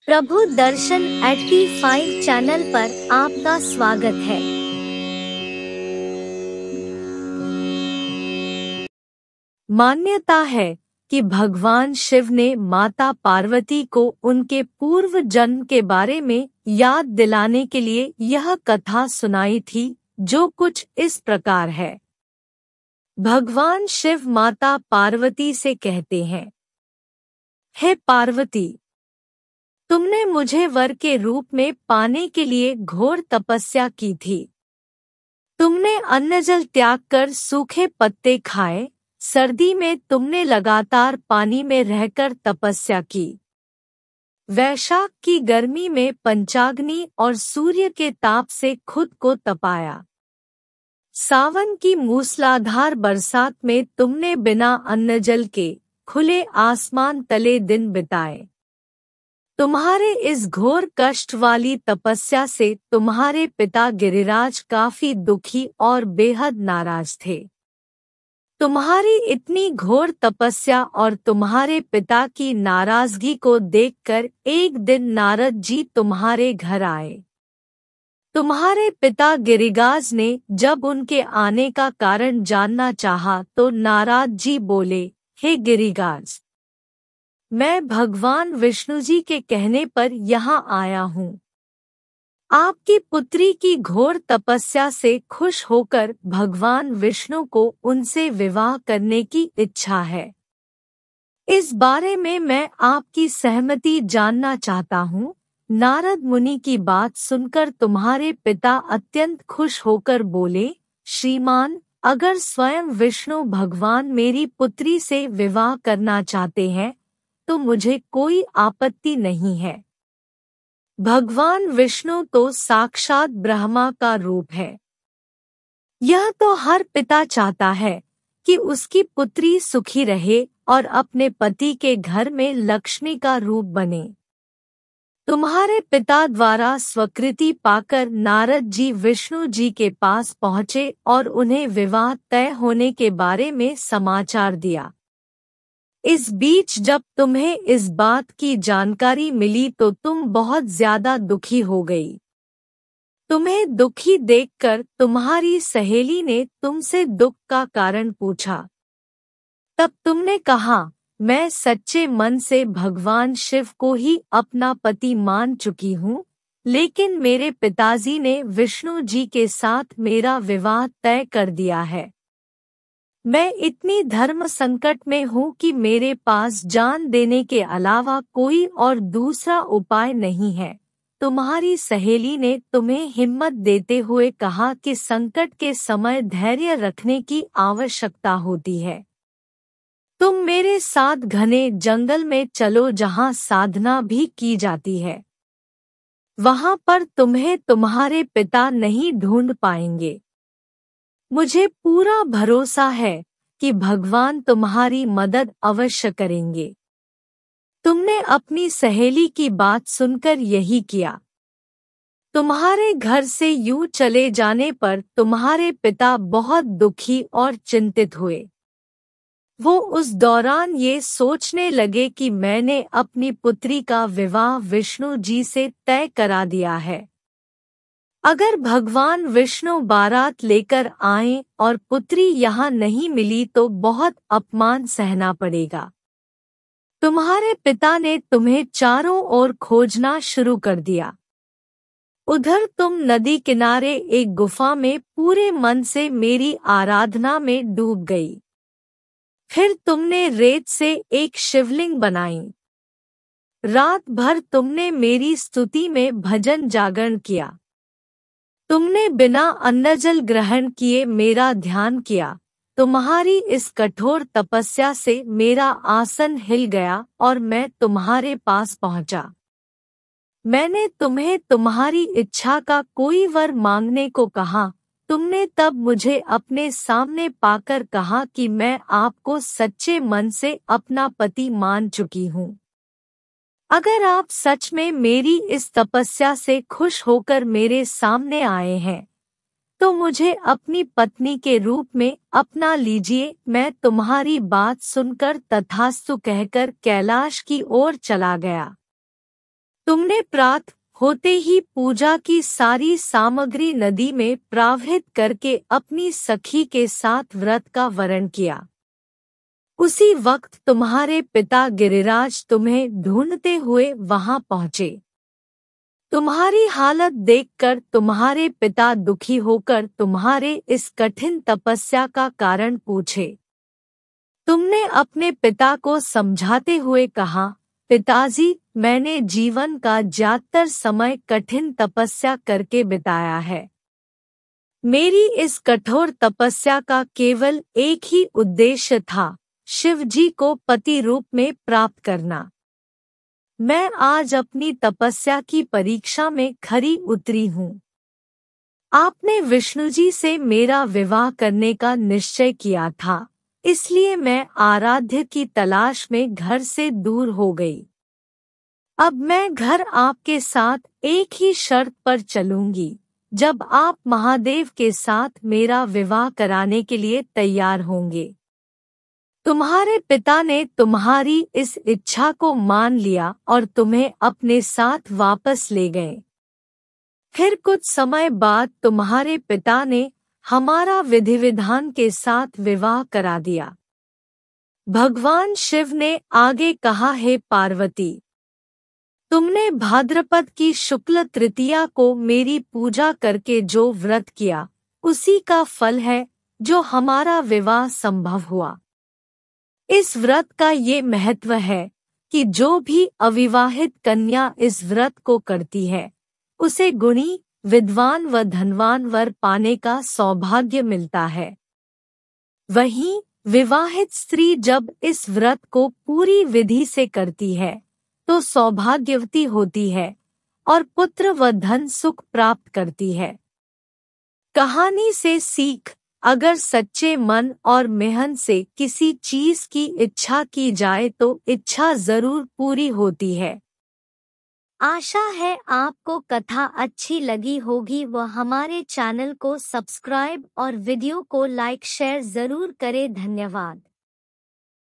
प्रभु दर्शन 85 channel पर आपका स्वागत है। मान्यता है कि भगवान शिव ने माता पार्वती को उनके पूर्व जन्म के बारे में याद दिलाने के लिए यह कथा सुनाई थी, जो कुछ इस प्रकार है। भगवान शिव माता पार्वती से कहते हैं, हे पार्वती, तुमने मुझे वर के रूप में पाने के लिए घोर तपस्या की थी। तुमने अन्न जल त्याग कर सूखे पत्ते खाए, सर्दी में तुमने लगातार पानी में रहकर तपस्या की। वैशाख की गर्मी में पंचाग्नि और सूर्य के ताप से खुद को तपाया। सावन की मूसलाधार बरसात में तुमने बिना अन्न जल के खुले आसमान तले दिन बिताए। तुम्हारे इस घोर कष्ट वाली तपस्या से तुम्हारे पिता गिरिराज काफी दुखी और बेहद नाराज थे। तुम्हारी इतनी घोर तपस्या और तुम्हारे पिता की नाराजगी को देखकर एक दिन नारद जी तुम्हारे घर आए। तुम्हारे पिता गिरिराज ने जब उनके आने का कारण जानना चाहा तो नारद जी बोले, हे गिरिराज, मैं भगवान विष्णु जी के कहने पर यहाँ आया हूँ। आपकी पुत्री की घोर तपस्या से खुश होकर भगवान विष्णु को उनसे विवाह करने की इच्छा है। इस बारे में मैं आपकी सहमति जानना चाहता हूँ। नारद मुनि की बात सुनकर तुम्हारे पिता अत्यंत खुश होकर बोले, श्रीमान, अगर स्वयं विष्णु भगवान मेरी पुत्री से विवाह करना चाहते हैं तो मुझे कोई आपत्ति नहीं है। भगवान विष्णु तो साक्षात ब्रह्मा का रूप है। यह तो हर पिता चाहता है कि उसकी पुत्री सुखी रहे और अपने पति के घर में लक्ष्मी का रूप बने। तुम्हारे पिता द्वारा स्वीकृति पाकर नारद जी विष्णु जी के पास पहुँचे और उन्हें विवाह तय होने के बारे में समाचार दिया। इस बीच जब तुम्हें इस बात की जानकारी मिली तो तुम बहुत ज्यादा दुखी हो गई। तुम्हें दुखी देखकर तुम्हारी सहेली ने तुमसे दुख का कारण पूछा। तब तुमने कहा, मैं सच्चे मन से भगवान शिव को ही अपना पति मान चुकी हूँ, लेकिन मेरे पिताजी ने विष्णु जी के साथ मेरा विवाह तय कर दिया है। मैं इतनी धर्म संकट में हूँ कि मेरे पास जान देने के अलावा कोई और दूसरा उपाय नहीं है। तुम्हारी सहेली ने तुम्हें हिम्मत देते हुए कहा कि संकट के समय धैर्य रखने की आवश्यकता होती है। तुम मेरे साथ घने जंगल में चलो जहाँ साधना भी की जाती है। वहाँ पर तुम्हें तुम्हारे पिता नहीं ढूंढ पाएंगे। मुझे पूरा भरोसा है कि भगवान तुम्हारी मदद अवश्य करेंगे। तुमने अपनी सहेली की बात सुनकर यही किया। तुम्हारे घर से यूं चले जाने पर तुम्हारे पिता बहुत दुखी और चिंतित हुए। वो उस दौरान ये सोचने लगे कि मैंने अपनी पुत्री का विवाह विष्णु जी से तय करा दिया है। अगर भगवान विष्णु बारात लेकर आए और पुत्री यहाँ नहीं मिली तो बहुत अपमान सहना पड़ेगा। तुम्हारे पिता ने तुम्हें चारों ओर खोजना शुरू कर दिया। उधर तुम नदी किनारे एक गुफा में पूरे मन से मेरी आराधना में डूब गई। फिर तुमने रेत से एक शिवलिंग बनाई। रात भर तुमने मेरी स्तुति में भजन जागरण किया। तुमने बिना अन्न जल ग्रहण किए मेरा ध्यान किया। तुम्हारी इस कठोर तपस्या से मेरा आसन हिल गया और मैं तुम्हारे पास पहुंचा। मैंने तुम्हें तुम्हारी इच्छा का कोई वर मांगने को कहा। तुमने तब मुझे अपने सामने पाकर कहा कि मैं आपको सच्चे मन से अपना पति मान चुकी हूँ। अगर आप सच में मेरी इस तपस्या से खुश होकर मेरे सामने आए हैं तो मुझे अपनी पत्नी के रूप में अपना लीजिए। मैं तुम्हारी बात सुनकर तथास्तु कहकर कैलाश की ओर चला गया। तुमने प्रातः होते ही पूजा की सारी सामग्री नदी में प्रवाहित करके अपनी सखी के साथ व्रत का वर्ण किया। उसी वक्त तुम्हारे पिता गिरिराज तुम्हें ढूंढते हुए वहां पहुंचे। तुम्हारी हालत देखकर तुम्हारे पिता दुखी होकर तुम्हारे इस कठिन तपस्या का कारण पूछे। तुमने अपने पिता को समझाते हुए कहा, पिताजी, मैंने जीवन का ज्यादातर समय कठिन तपस्या करके बिताया है। मेरी इस कठोर तपस्या का केवल एक ही उद्देश्य था, शिव जी को पति रूप में प्राप्त करना। मैं आज अपनी तपस्या की परीक्षा में खरी उतरी हूँ। आपने विष्णु जी से मेरा विवाह करने का निश्चय किया था, इसलिए मैं आराध्य की तलाश में घर से दूर हो गई। अब मैं घर आपके साथ एक ही शर्त पर चलूंगी, जब आप महादेव के साथ मेरा विवाह कराने के लिए तैयार होंगे। तुम्हारे पिता ने तुम्हारी इस इच्छा को मान लिया और तुम्हें अपने साथ वापस ले गए। फिर कुछ समय बाद तुम्हारे पिता ने हमारा विधि विधान के साथ विवाह करा दिया। भगवान शिव ने आगे कहा, हे पार्वती, तुमने भाद्रपद की शुक्ल तृतीया को मेरी पूजा करके जो व्रत किया, उसी का फल है जो हमारा विवाह संभव हुआ। इस व्रत का ये महत्व है कि जो भी अविवाहित कन्या इस व्रत को करती है, उसे गुणी, विद्वान व धनवान वर पाने का सौभाग्य मिलता है। वहीं विवाहित स्त्री जब इस व्रत को पूरी विधि से करती है तो सौभाग्यवती होती है और पुत्र व धन सुख प्राप्त करती है। कहानी से सीख, अगर सच्चे मन और मेहनत से किसी चीज की इच्छा की जाए तो इच्छा जरूर पूरी होती है। आशा है आपको कथा अच्छी लगी होगी व हमारे चैनल को सब्सक्राइब और वीडियो को लाइक शेयर जरूर करें। धन्यवाद।